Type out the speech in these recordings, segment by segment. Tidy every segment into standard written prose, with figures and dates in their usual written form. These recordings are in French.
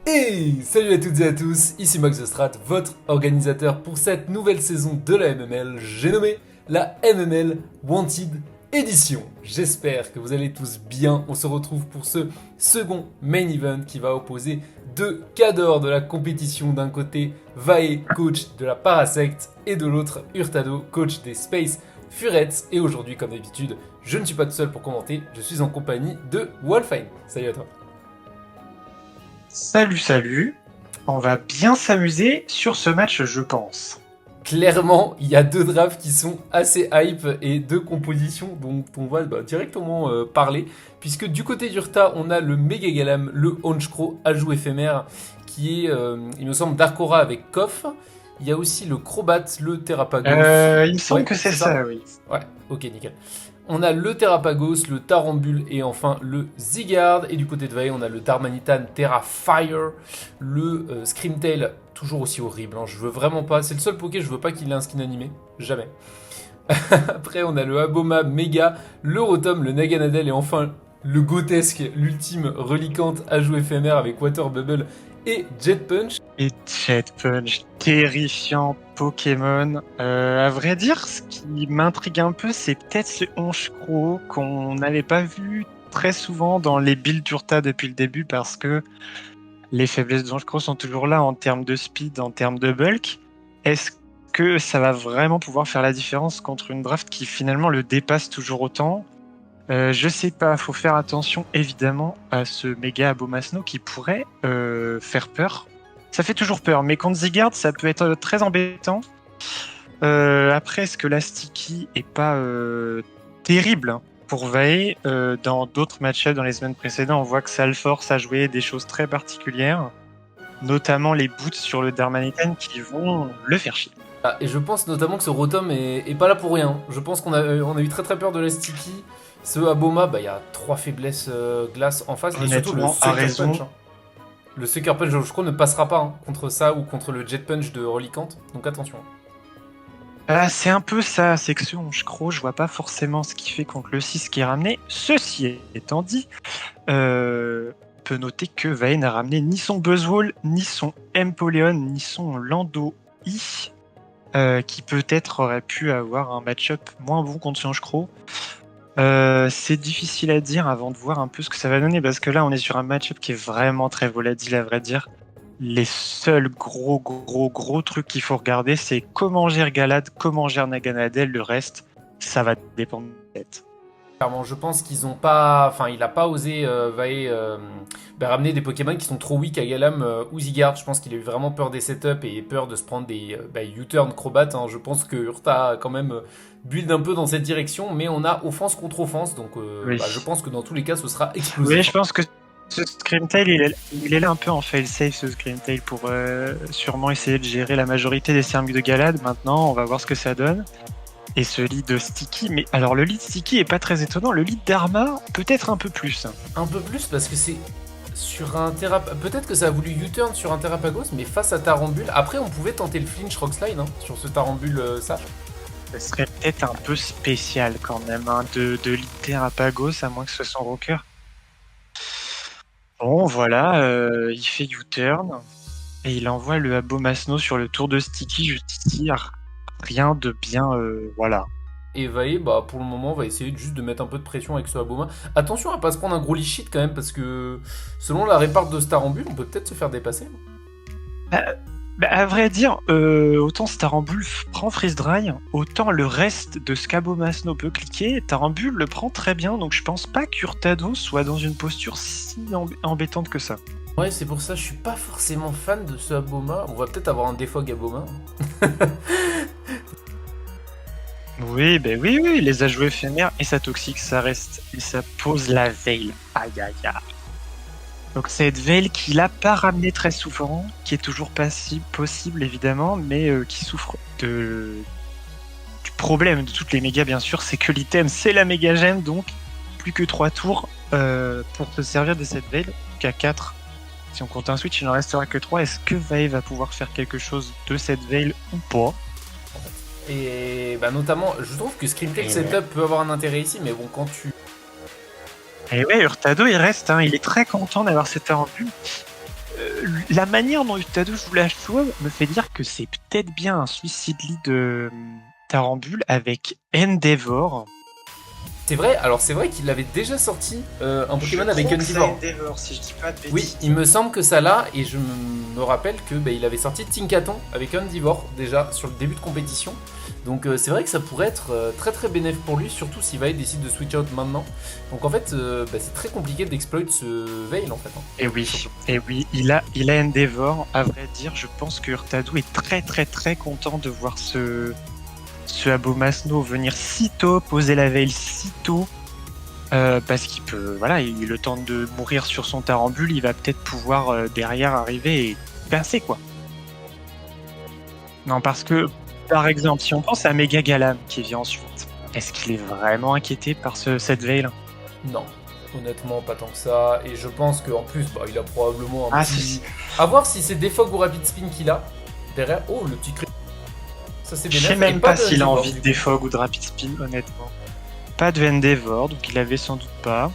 Hey, salut à toutes et à tous, ici Max The Strat, votre organisateur pour cette nouvelle saison de la MML, j'ai nommé la MML Wanted Edition. J'espère que vous allez tous bien, on se retrouve pour ce second main event qui va opposer deux cadors de la compétition, d'un côté Vae, coach de la Parasect, et de l'autre Hurtado, coach des Space Furettes. Et aujourd'hui, comme d'habitude, je ne suis pas tout seul pour commenter, je suis en compagnie de Wolfine. Salut à toi. Salut, salut. On va bien s'amuser sur ce match, je pense. Clairement, il y a deux drafts qui sont assez hype et deux compositions dont on va directement parler. Puisque du côté d'Urta, on a le Mega Galam, le Honchkrow, ajout éphémère, qui est, il me semble, Darkora avec Koff. Il y a aussi le Crobat, le Terrapagos. Il me semble Ouais, que c'est c'est ça. ça, oui. Ouais, ok, nickel. On a le Terrapagos, le Tarambule et enfin le Zygarde. Et du côté de Vae, on a le Darmanitan Terrafire, le Screamtail, toujours aussi horrible. Hein. Je veux vraiment pas. C'est le seul Poké, je veux pas qu'il ait un skin animé. Jamais. Après, on a le Aboma Mega, le Rotom, le Naganadel et enfin le Gothesque, l'ultime reliquante ajout éphémère avec Water Bubble et Jet Punch. Et Jet Punch, terrifiant Pokémon. À vrai dire, ce qui m'intrigue un peu, c'est peut-être ce Honchkrow qu'on n'avait pas vu très souvent dans les builds d'Urta depuis le début parce que les faiblesses d'Honchkrow sont toujours là en termes de speed, en termes de bulk. Est-ce que ça va vraiment pouvoir faire la différence contre une draft qui finalement le dépasse toujours autant? Je sais pas, faut faire attention évidemment à ce méga Abomasnow qui pourrait faire peur. Ça fait toujours peur, mais contre Zygarde, ça peut être très embêtant. Après, est-ce que la Sticky est pas terrible hein, pour Vae dans d'autres match-ups dans les semaines précédentes, on voit que ça le force à jouer des choses très particulières, notamment les boots sur le Darmanitan qui vont le faire chier. Ah, et je pense notamment que ce Rotom est pas là pour rien. Je pense qu'on a eu très très peur de la Sticky. Ce Aboma, bah il y a trois faiblesses glace en face et surtout le Honnêtement, à Sucker raison. Punch. Hein. Le Sucker Punch, je crois, ne passera pas hein, contre ça ou contre le Jet Punch de Reliquante. Donc attention. C'est un peu ça, c'est que ce Honchkrow, je vois pas forcément ce qu'il fait contre le 6 qui est ramené. Ceci étant dit, on peut noter que Vae n'a ramené ni son Buzzwole, ni son Empoleon, ni son Lando I, qui peut-être aurait pu avoir un match-up moins bon contre ce Honchkrow. C'est difficile à dire avant de voir un peu ce que ça va donner, parce que là on est sur un match-up qui est vraiment très volatile à vrai dire. Les seuls gros trucs qu'il faut regarder, c'est comment gère Galad, comment gère Naganadel, le reste, ça va dépendre de la tête. Clairement, je pense qu'ils ont pas. Enfin, il a pas osé Vae ramener des Pokémon qui sont trop weak à Galam ou Zygarde. Je pense qu'il a eu vraiment peur des setups et peur de se prendre des U-turn Crobat. Hein. Je pense que Urta a quand même build un peu dans cette direction, mais on a offense contre offense. Donc, Oui. je pense que dans tous les cas, ce sera Oui, explosif. je pense que ce Screamtail, il est là un peu en fail-safe, ce Screamtail, pour sûrement essayer de gérer la majorité des cercles de Galad. Maintenant, on va voir ce que ça donne. Et ce lead Sticky, mais alors le lead Sticky est pas très étonnant, le lead d'Arma peut-être un peu plus. Un peu plus parce que c'est sur un peut-être que ça a voulu U-turn sur un Terrapagos, mais face à Tarambule. Après, on pouvait tenter le flinch Rockslide hein, sur ce Tarambule sage. Ça serait peut-être un peu spécial quand même, hein, de lead Terrapagos, à moins que ce soit son rocker. Bon, voilà, il fait U-turn, et il envoie le Abomasnow sur le tour de Sticky juste ici. Rien de bien, voilà. Et Vae, bah, pour le moment, va essayer juste de mettre un peu de pression avec ce Aboma. Attention à pas se prendre un gros leash shit quand même, parce que selon la réparte de Starambule, on peut peut-être se faire dépasser. Bah, à vrai dire, autant Starambule prend Freeze Dry, autant le reste de ce qu'Abomasnow peut cliquer, Tarambule le prend très bien, donc je pense pas qu'Hurtado soit dans une posture si embêtante que ça. Ouais, c'est pour ça, je suis pas forcément fan de ce Aboma. On va peut-être avoir un défog Aboma. Oui, ben oui, les ajouts éphémères et sa toxique, ça reste, et ça pose la veille. Aïe aïe aïe. Donc cette veille qu'il a pas ramené très souvent, qui est toujours possible évidemment, mais qui souffre du problème de toutes les mégas bien sûr, c'est que l'item c'est la méga gemme, donc plus que 3 tours pour se servir de cette veille, qu'à 4. Si on compte un switch, il n'en restera que 3. Est-ce que Vae va pouvoir faire quelque chose de cette veille ou pas? Et bah, notamment, je trouve que Screamtail setup peut avoir un intérêt ici, mais bon, quand tu. Et ouais, Hurtado il reste, hein, il est très content d'avoir cette Tarambule. la manière dont Urtado joue la chose me fait dire que c'est peut-être bien un Suicidly de Tarambule avec Endeavor. C'est vrai, alors c'est vrai qu'il avait déjà sorti un Pokémon avec Endeavor. Endeavor. Si je dis pas de bêtises. Oui, il me semble que ça l'a, et je me rappelle que il avait sorti Tinkaton avec Endeavor déjà sur le début de compétition. Donc c'est vrai que ça pourrait être très très bénéfique pour lui, surtout si Veil décide de switch out maintenant. Donc en fait, c'est très compliqué d'exploit ce Veil en fait. Et oui, il a Endeavor. À vrai dire, je pense que Urtado est très très très content de voir ce Abomasnow venir si tôt, poser la veille si tôt, parce qu'il peut, voilà, il a le temps de mourir sur son Tarambule, il va peut-être pouvoir derrière arriver et pincer quoi. Non, parce que par exemple, si on pense à Mega Galam qui vient ensuite, est-ce qu'il est vraiment inquiété par cette veille là? Non, honnêtement pas tant que ça, et je pense qu'en plus il a probablement un petit... Si. À voir si c'est Defog ou Rapid Spin qu'il a derrière. Oh, le petit crit. Ça c'est Je sais bénéfique. même pas s'il a envie de Defog ou de Rapid Spin, honnêtement. Pas de Endeavor, donc il avait sans doute pas.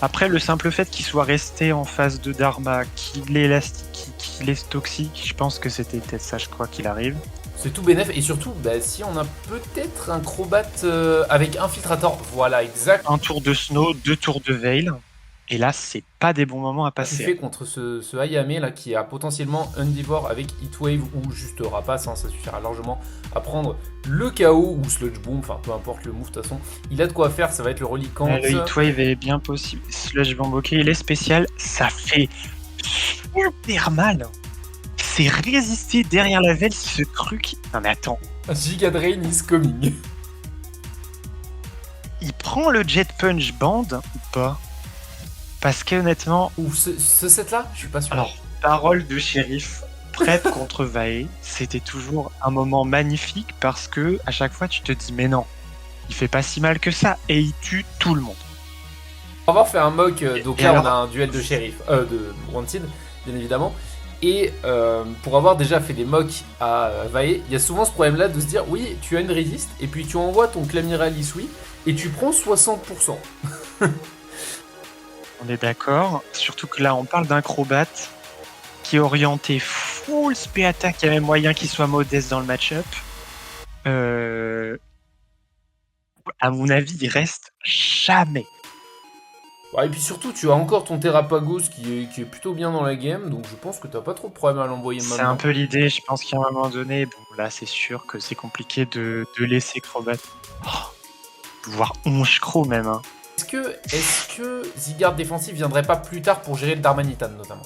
Après, le simple fait qu'il soit resté en phase de Dharma, qu'il est élastique, qu'il est toxique, je pense que c'était peut-être ça, je crois qu'il arrive. C'est tout bénéf, et surtout, si on a peut-être un Crobat avec Infiltrator, voilà, exact. Un tour de Snow, 2 tours de Veil, et là, c'est pas des bons moments à Tu passer. fais contre ce Hayame là qui a potentiellement Endeavor avec Heatwave ou juste Rapace, ça suffira largement à prendre le KO ou Sludge Bomb, enfin peu importe le move de toute façon. Il a de quoi faire, ça va être le reliquant. Le Heatwave est bien possible. Sludge Bomb, ok, il est spécial, ça fait super mal. C'est résister derrière la veille, ce truc. Non mais attends. Giga Drain is coming. Il prend le Jet Punch Band ou pas? Parce que honnêtement... Ou ce set là, je suis pas sûr. Alors, parole de shérif, prep contre Vae, c'était toujours un moment magnifique parce que à chaque fois tu te dis mais non, il fait pas si mal que ça et il tue tout le monde. On va faire un mock, donc là alors... on a un duel de shérif, de Wanted, bien évidemment. Et pour avoir déjà fait des mocks à Vae, il y a souvent ce problème là de se dire oui, tu as une résiste, et puis tu envoies ton Clamiralis, oui, et tu prends 60%. On est d'accord, surtout que là on parle d'un Crobat qui est orienté full spé attack, il y a même moyen qu'il soit modeste dans le match-up. À mon avis, il reste jamais. Ouais, et puis surtout, tu as encore ton Terrapagos qui est plutôt bien dans la game, donc je pense que t'as pas trop de problème à l'envoyer maintenant. C'est un peu l'idée, je pense qu'à un moment donné, bon là c'est sûr que c'est compliqué de laisser Crobat. Voire Onchkro même. Hein. Est-ce que Zygarde défensif viendrait pas plus tard pour gérer le Darmanitan notamment?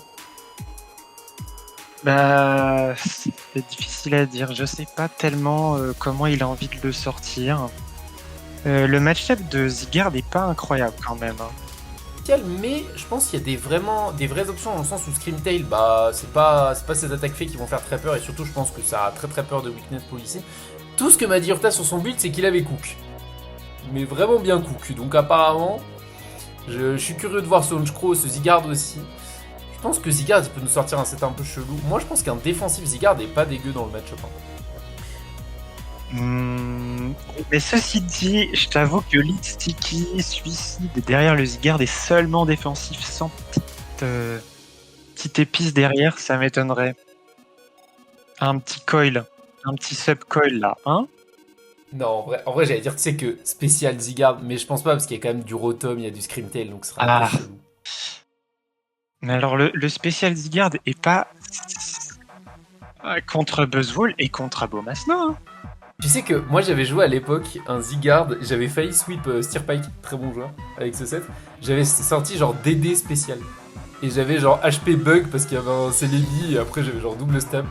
Bah, c'est difficile à dire. Je sais pas tellement comment il a envie de le sortir. Le match-up de Zygarde est pas incroyable quand même. Hein. Mais je pense qu'il y a des vraies options dans le sens où Screamtail, c'est pas ces attaques fées qui vont faire très peur, et surtout je pense que ça a très très peur de Weakness Policy. Tout ce que m'a dit Urta sur son build, c'est qu'il avait Cook. Mais vraiment bien Cook, donc apparemment, je suis curieux de voir ce Honchkrow, ce Zygarde aussi. Je pense que Zygarde il peut nous sortir un set un peu chelou. Moi je pense qu'un défensif Zygarde est pas dégueu dans le match-up. Mais ceci dit, je t'avoue que Lead Sticky, Suicide derrière le Zygarde est seulement défensif sans petite épice derrière, ça m'étonnerait. Un petit coil, un petit sub-coil là, hein? Non, en vrai j'allais dire, tu sais que spécial Zygarde, mais je pense pas parce qu'il y a quand même du Rotom, il y a du Screamtail, donc ce sera un peu chelou. Mais alors le spécial Zygarde est pas contre Buzzwole et contre Abomasnow. Hein. Tu sais que moi j'avais joué à l'époque un Zygarde, j'avais failli sweep Steerpike, très bon joueur, avec ce set. J'avais sorti genre DD spécial. Et j'avais genre HP bug parce qu'il y avait un Celebi et après j'avais genre double stab.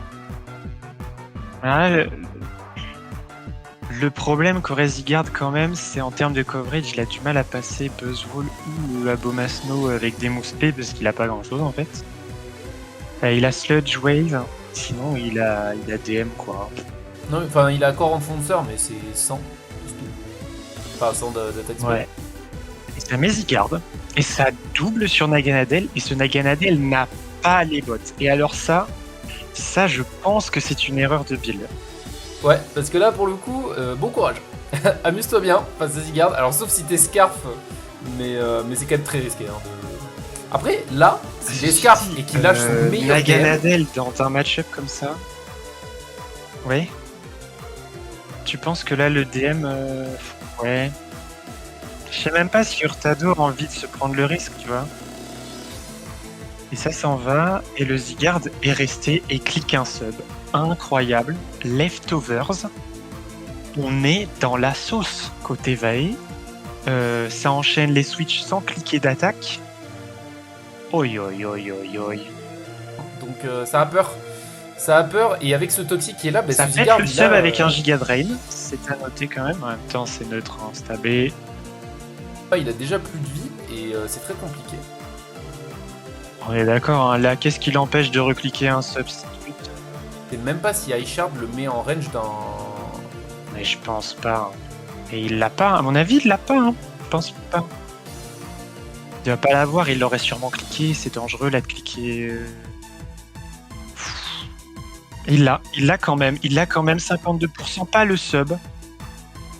Le problème qu'aurait Zygarde quand même, c'est en termes de coverage, il a du mal à passer Buzzwole ou Abomasnow avec des moves spé parce qu'il a pas grand chose en fait. Il a Sludge Wave, sinon il a DM quoi. Non, enfin il a encore Enfoncer mais c'est 100, c'est tout. Pas 100 d'attaque spé. Ouais. Et ça met Zygarde, et ça double sur Naganadel, et ce Naganadel n'a pas les bottes. Et alors ça je pense que c'est une erreur de build. Ouais, parce que là pour le coup, bon courage. Amuse-toi bien face à Zygarde. Alors sauf si t'es Scarf, mais c'est quand même très risqué. Hein, Après, là, s'il escarpe et qu'il lâche son meilleur DM, Naganadel dans un match-up comme ça. Oui. Tu penses que là, le DM. Ouais. Je sais même pas si Hurtado a envie de se prendre le risque, tu vois. Et ça s'en va, et le Zygarde est resté et clique un sub. Incroyable. Leftovers. On est dans la sauce côté Vae. Ça enchaîne les switches sans cliquer d'attaque. Oi oi oi oi oi. donc ça a peur. Ça a peur, et avec ce Toxic qui est là, bah, Ça ce fait Zygarde, le il sub a, avec un giga drain. C'est à noter quand même. En même temps, c'est neutre, hein, stabé. il a déjà plus de vie, et c'est très compliqué. On est d'accord, hein. Là, qu'est-ce qui l'empêche de recliquer un substitut? Je sais même pas si Ice le met en range dans... Mais je pense pas. Et il l'a pas, à mon avis, il l'a pas. Hein. Je pense pas. Il va pas l'avoir, il l'aurait sûrement cliqué. C'est dangereux là de cliquer. Il l'a quand même. Il l'a quand même 52%, pas le sub.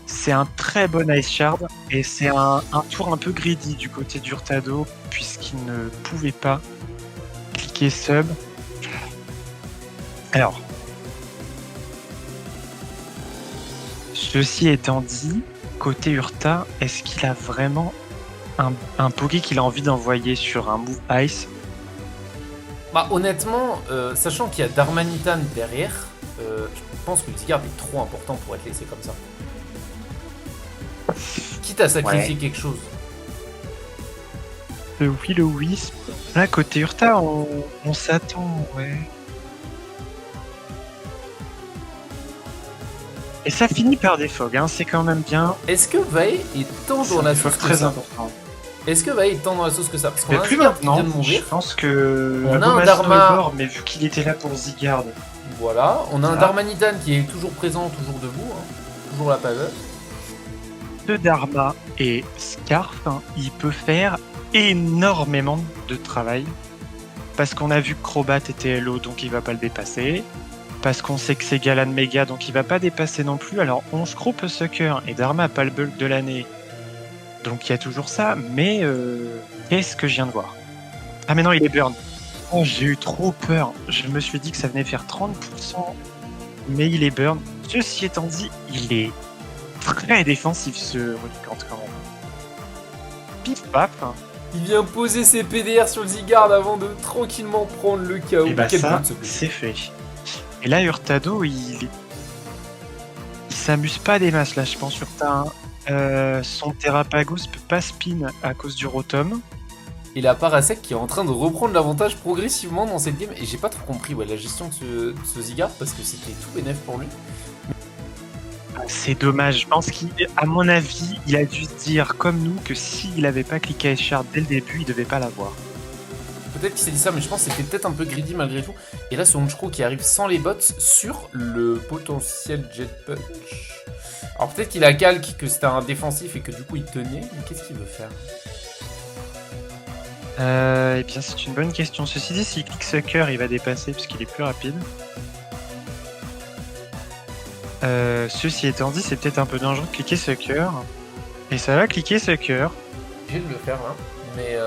C'est un très bon Ice Shard et c'est un tour un peu greedy du côté d'Hurtado puisqu'il ne pouvait pas cliquer sub. Alors, ceci étant dit, côté Urta, est-ce qu'il a vraiment un Poké qu'il a envie d'envoyer sur un move Ice? Bah honnêtement, sachant qu'il y a Darmanitan derrière, je pense que le Zygarde est trop important pour être laissé comme ça. Quitte à sacrifier quelque chose. Le Will-O-Wisp. Là, côté Urta, on s'attend, ouais. Et ça finit par des fogs, hein, c'est quand même bien. Est-ce que Vae est tant dans la sauce que très ça? important. Est-ce que Vae est tant dans la sauce que ça? Parce qu'on Mais a un plus Zygarde qui maintenant, vient de mourir. je pense que On a un Abomasnow Dharma. est mort, mais vu qu'il était là pour Zygarde. Voilà, on a un Voilà. Darmanitan qui est toujours présent, toujours debout, hein. Toujours la paveur. De Dharma et Scarf, hein, il peut faire énormément de travail. Parce qu'on a vu que Crobat était LO, donc il va pas le dépasser. Parce qu'on sait que c'est Galan Mega, donc il va pas dépasser non plus. Alors, Onshcrow peut Sucker et Dharma a pas le bulk de l'année. Donc il y a toujours ça, mais qu'est-ce que je viens de voir? Ah mais non, il est burn. Oh, j'ai eu trop peur. Je me suis dit que ça venait faire 30%, mais il est burn. Ceci étant dit, il est très défensif ce Relicante quand même. Pif paf. Il vient poser ses PDR sur le Zygarde avant de tranquillement prendre le KO. Et bah Quel ça, but, ce but. c'est fait. Et là, Hurtado, il s'amuse pas des masses là, je pense, Hurta. Son Terrapagos peut pas spin à cause du Rotom. Et la Parasect qui est en train de reprendre l'avantage progressivement dans cette game. Et j'ai pas trop compris la gestion de ce Zygarde parce que c'était tout bénef pour lui. C'est dommage. Je pense qu'à mon avis, il a dû se dire, comme nous, que s'il avait pas cliqué à Shard dès le début, il devait pas l'avoir. Peut-être qu'il s'est dit ça, mais je pense que c'était peut-être un peu greedy malgré tout. Et là, c'est Honchkrow qui arrive sans les bots sur le potentiel Jet Punch. Alors peut-être qu'il a calque que c'était un défensif et que du coup il tenait, mais qu'est-ce qu'il veut faire? Eh bien, c'est une bonne question. Ceci dit, s'il clique Sucker, il va dépasser puisqu'il est plus rapide. Ceci étant dit, c'est peut-être un peu dangereux de cliquer Sucker. Et ça va cliquer Sucker. J'ai de le faire là. Mais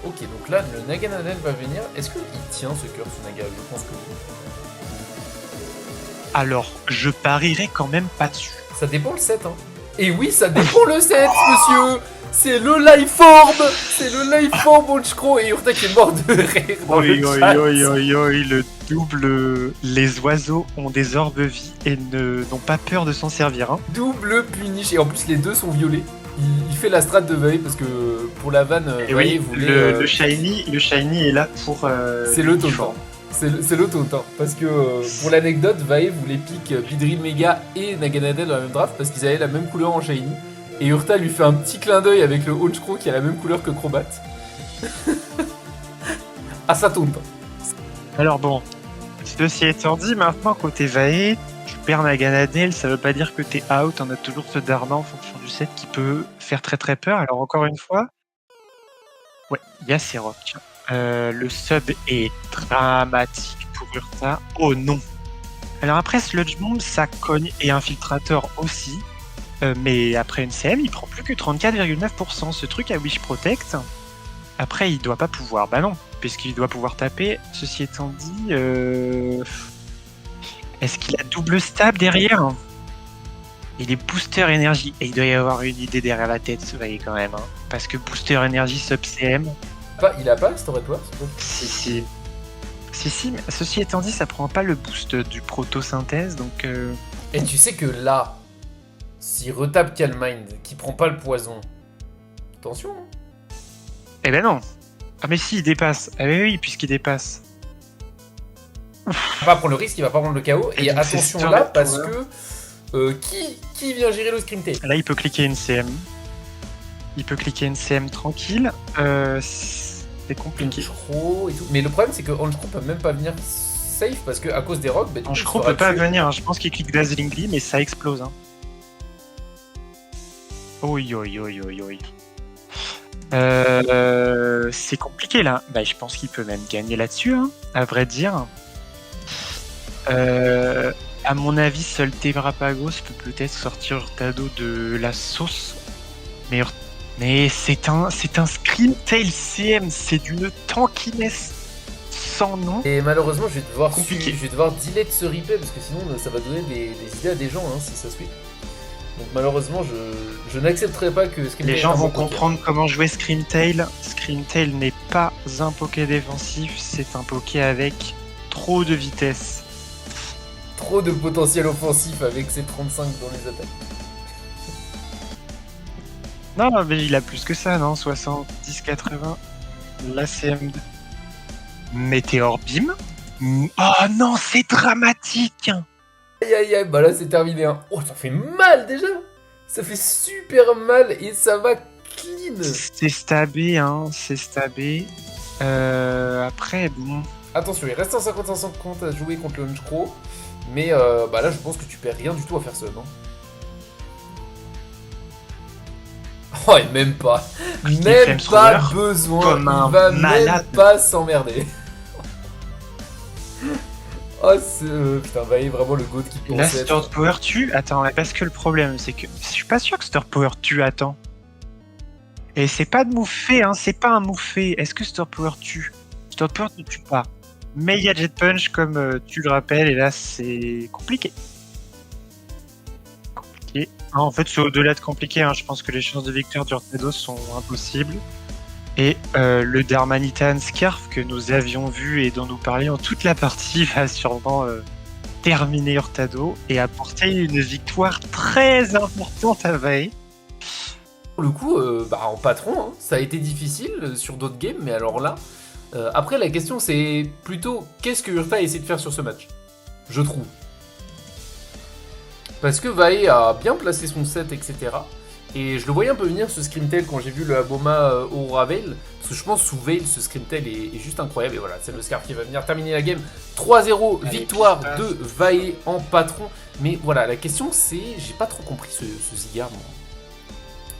ok, donc là le Naganadel va venir. Est-ce qu'il tient ce cœur, ce Naga? Je pense que oui. Alors, je parierais quand même pas dessus. Ça dépend le set, hein. Et oui, ça dépend le set, monsieur. C'est le Life Orb. C'est le Life Orb Honchkrow. Et Urta qui est mort de rire dans le chat. Le double. Les oiseaux ont des orbes vie et n'ont pas peur de s'en servir. Hein. Double punish. Et en plus, les deux sont violets. Il fait la strat de Vae parce que pour la vanne, Et Vae oui, voulait. le shiny est là pour. C'est le taunt. C'est le taunt. Parce que pour l'anecdote, Vae voulait pick Beedrill Mega et Naganadel dans la même draft parce qu'ils avaient la même couleur en shiny. Et Urta lui fait un petit clin d'œil avec le Honchkrow qui a la même couleur que Crobat. Ah, ça taunt. Alors bon, ceci étant dit, maintenant côté Vae, tu perds Naganadel, ça veut pas dire que t'es out, on a toujours ce Dharma en fonction du set qui peut faire très très peur. Alors encore une fois, ouais, il y a ces rocks. Le sub est dramatique pour Urta. Oh non. Alors après Sludge Bomb, ça cogne et Infiltrator aussi. Mais après une CM, il prend plus que 34,9%. Ce truc à Wish Protect, Après, il doit pas pouvoir. Bah non, puisqu'il doit pouvoir taper. Ceci étant dit, est-ce qu'il a double stab derrière? Il est booster énergie. Et il doit y avoir une idée derrière la tête, vous voyez quand même. Hein. Parce que booster énergie sub CM. Il a pas Story Power? Si, mais ceci étant dit, ça prend pas le boost du proto-synthèse, donc... Et tu sais que là, s'il retape Calm Mind, qui prend pas le poison, attention. Hein. Eh ben non. Ah mais si, il dépasse. Ah oui, puisqu'il dépasse. Il va pas prendre le risque, il va pas prendre le KO. Et donc, attention là, parce que qui vient gérer le Scream Tail? Là, il peut cliquer NCM. Il peut cliquer NCM tranquille. C'est compliqué. Honchkrow et tout. Mais le problème, c'est que Honchkrow peut même pas venir safe parce que à cause des rocks, Honchkrow peut pas venir. Hein. Je pense qu'il clique Dazzlingly, mais ça explose. Hein. Oui. C'est compliqué là. Bah, je pense qu'il peut même gagner là-dessus, hein, à vrai dire. À mon avis, seul Tevrapagos peut peut-être sortir Hurtado de la sauce. Mais c'est un Scream Tail CM, c'est d'une tankiness sans nom. Et malheureusement, je vais devoir delete ce replay parce que sinon ça va donner des idées à des gens hein, si ça suit. Donc malheureusement, je n'accepterai pas que Scream Tail. Les gens vont comprendre comment jouer Scream Tail. Scream Tail n'est pas un poké défensif, c'est un poké avec trop de vitesse. Trop de potentiel offensif avec ses 35 dans les attaques. Non, mais il a plus que ça, non 70, 80. La CM2. Météor Beam. Oh non, c'est dramatique. Aïe, bah là c'est terminé. Hein. Oh, ça fait mal déjà. Ça fait super mal et ça va clean. C'est stabé, hein, c'est stabé. Après, bon... Attention, il reste un 50-50 à jouer contre le Honchkrow. Mais bah là, je pense que tu perds rien du tout à faire ça, non? Oh, et même pas. Même pas besoin. Il va même pas s'emmerder. Oh, putain, bah, il est vraiment le goat qui pense. Là, Star Power tue. Attends, parce que le problème, c'est que je suis pas sûr que Star Power tue. Attends. Et c'est pas de move fait, hein, c'est pas un move fait. Est-ce que Star Power tue? Star Power ne tue pas. Mais il y a Jet Punch, comme tu le rappelles, et là, c'est compliqué. Ah, en fait, c'est au-delà de compliqué. Hein. Je pense que les chances de victoire d'Hurtado sont impossibles. Et le Darmanitan Scarf que nous avions vu et dont nous parlions toute la partie va sûrement terminer Hurtado et apporter une victoire très importante à Vae. Pour le coup, en patron, hein, ça a été difficile sur d'autres games, mais alors là, après la question c'est plutôt qu'est-ce que Urta a essayé de faire sur ce match, je trouve. Parce que Vae a bien placé son set, etc. Et je le voyais un peu venir ce Scream Tail quand j'ai vu le Aboma Aurora Veil. Parce que je pense sous Veil, ce Scream Tail est juste incroyable. Et voilà, c'est le Scarf qui va venir terminer la game. 3-0, victoire de Vae en patron. Mais voilà, la question c'est, j'ai pas trop compris ce Zygarde.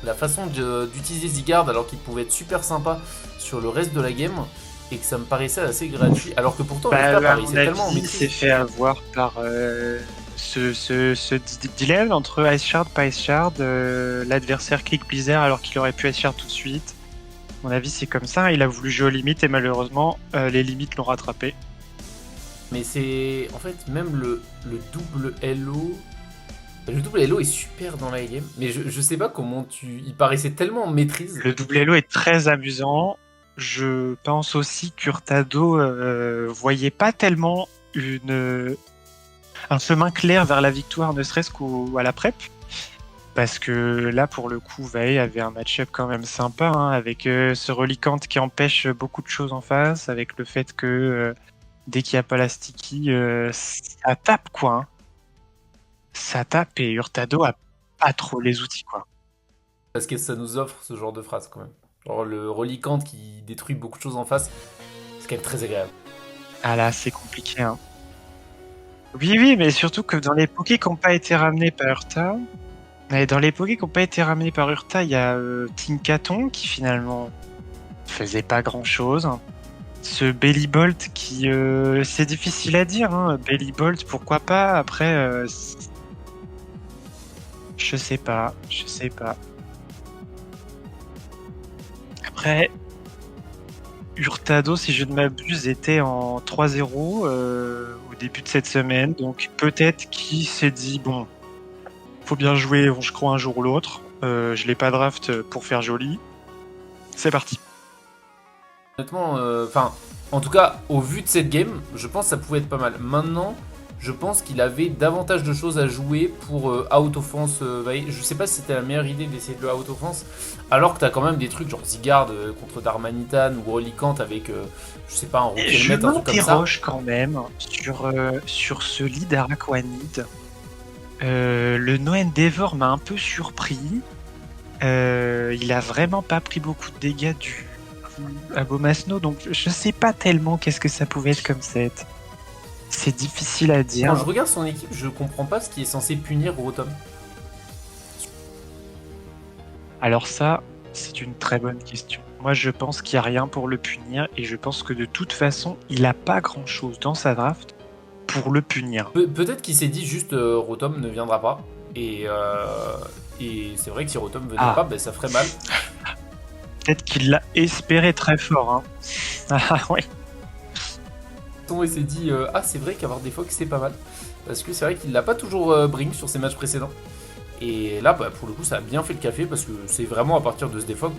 La façon d'utiliser Zygarde alors qu'il pouvait être super sympa sur le reste de la game. Et que ça me paraissait assez gratuit. Alors que pourtant, Urta paraissait tellement en maîtrise. Il s'est fait avoir par... ce dilemme entre Ice Shard, pas Ice Shard, l'adversaire click Blizzard alors qu'il aurait pu Ice Shard tout de suite. À mon avis, c'est comme ça. Il a voulu jouer aux limites et malheureusement, les limites l'ont rattrapé. Mais c'est. En fait, même le double LO. Le double LO est super dans la game. Mais je sais pas comment tu. Il paraissait tellement en maîtrise. Le double LO est très amusant. Je pense aussi qu'Hurtado voyait pas tellement un chemin clair vers la victoire, ne serait-ce qu'à la prep. Parce que là, pour le coup, Vae avait un match-up quand même sympa, hein, avec ce Reliquant qui empêche beaucoup de choses en face, avec le fait que dès qu'il n'y a pas la sticky, ça tape, quoi. Hein. Ça tape et Hurtado a pas trop les outils, quoi. Parce que ça nous offre ce genre de phrase, quand même. Genre le Reliquant qui détruit beaucoup de choses en face, c'est quand même très agréable. Ah là, c'est compliqué, hein. Oui, mais surtout que dans les pokés qui n'ont pas été ramenés par Urta, il y a Tinkaton qui finalement faisait pas grand chose. Ce Bellibolt qui, c'est difficile à dire, hein. Bellibolt, pourquoi pas. Après, je sais pas. Après, Hurtado, si je ne m'abuse, était en 3-0 au début de cette semaine. Donc peut-être qu'il s'est dit, bon, faut bien jouer, je crois, un jour ou l'autre. Je l'ai pas draft pour faire joli. C'est parti. Honnêtement, enfin, en tout cas, au vu de cette game, je pense que ça pouvait être pas mal. Maintenant, je pense qu'il avait davantage de choses à jouer pour out offense. Je sais pas si c'était la meilleure idée d'essayer de le out offense, alors que t'as quand même des trucs genre Zygarde contre Darmanitan ou Reliquant avec, je sais pas, un Rookie Je Helmet, un truc comme ça. m'interroge quand même sur ce lead Araquanid. Le No Endeavor m'a un peu surpris. Il a vraiment pas pris beaucoup de dégâts du Abomasno, donc je sais pas tellement qu'est-ce que ça pouvait être comme set. C'est difficile à dire. Quand je regarde son équipe, je comprends pas ce qui est censé punir Rotom. Alors ça, c'est une très bonne question. Moi, je pense qu'il n'y a rien pour le punir, et je pense que de toute façon, il a pas grand-chose dans sa draft pour le punir. Peut-être qu'il s'est dit juste Rotom ne viendra pas. Et c'est vrai que si Rotom venait pas, ben, ça ferait mal. Peut-être qu'il l'a espéré très fort. Hein. Ah ouais. Il s'est dit c'est vrai qu'avoir des Fox c'est pas mal. Parce que c'est vrai qu'il l'a pas toujours bring sur ses matchs précédents. Et là, bah, pour le coup, ça a bien fait le café parce que c'est vraiment à partir de ce défog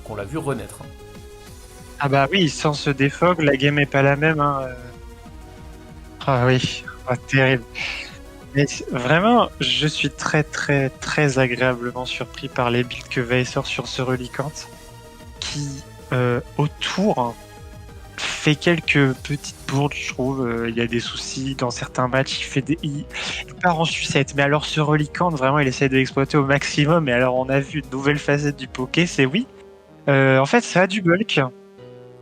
qu'on l'a vu renaître. Ah bah oui, sans ce défog, la game est pas la même. Hein. Ah oui, terrible. Mais vraiment, je suis très très très agréablement surpris par les builds que Vaesor sur ce Reliquant, qui autour fait quelques petites bourdes, je trouve. Il y a des soucis dans certains matchs, il part en sucette. Mais alors ce Reliquant, vraiment, il essaie de l'exploiter au maximum. Et alors on a vu une nouvelle facette du poké, c'est oui. En fait, ça a du bulk.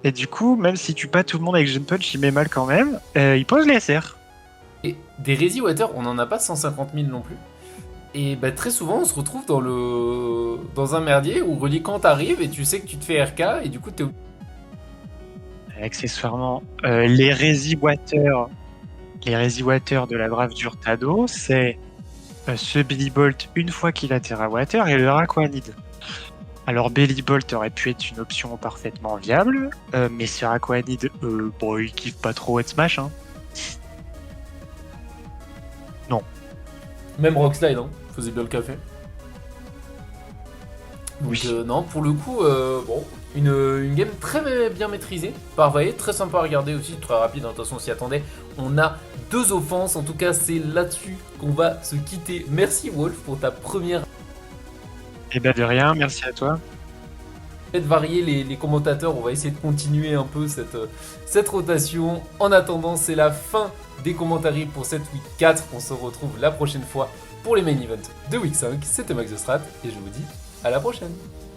Et du coup, même si tu pas tout le monde avec Gen Punch, il met mal quand même. Il pose les SR. Et des Resi Water, on n'en a pas 150 000 non plus. Et bah, très souvent, on se retrouve dans un merdier où Reliquant arrive et tu sais que tu te fais RK et du coup, t'es. Accessoirement, les Resi Water de la Brave d'Hurtado, c'est ce Bellibolt une fois qu'il a Terra Water et le Araquanid. Alors Bellibolt aurait pu être une option parfaitement viable, mais ce Araquanid, bon, il kiffe pas trop Wet Smash. Hein. Non. Même Rockslide, hein, faisait bien le café. Donc, Oui. non, pour le coup, bon, une game très bien maîtrisée par Vae, très sympa à regarder aussi, très rapide, hein, de toute façon on s'y attendait. On a 2 offenses, en tout cas c'est là-dessus qu'on va se quitter. Merci Wolf pour ta première. Eh ben de rien, merci à toi. Faites varier les commentateurs, on va essayer de continuer un peu cette rotation. En attendant, c'est la fin des commentaires pour cette week 4. On se retrouve la prochaine fois pour les main events de week 5. C'était Max The Strat et je vous dis à la prochaine.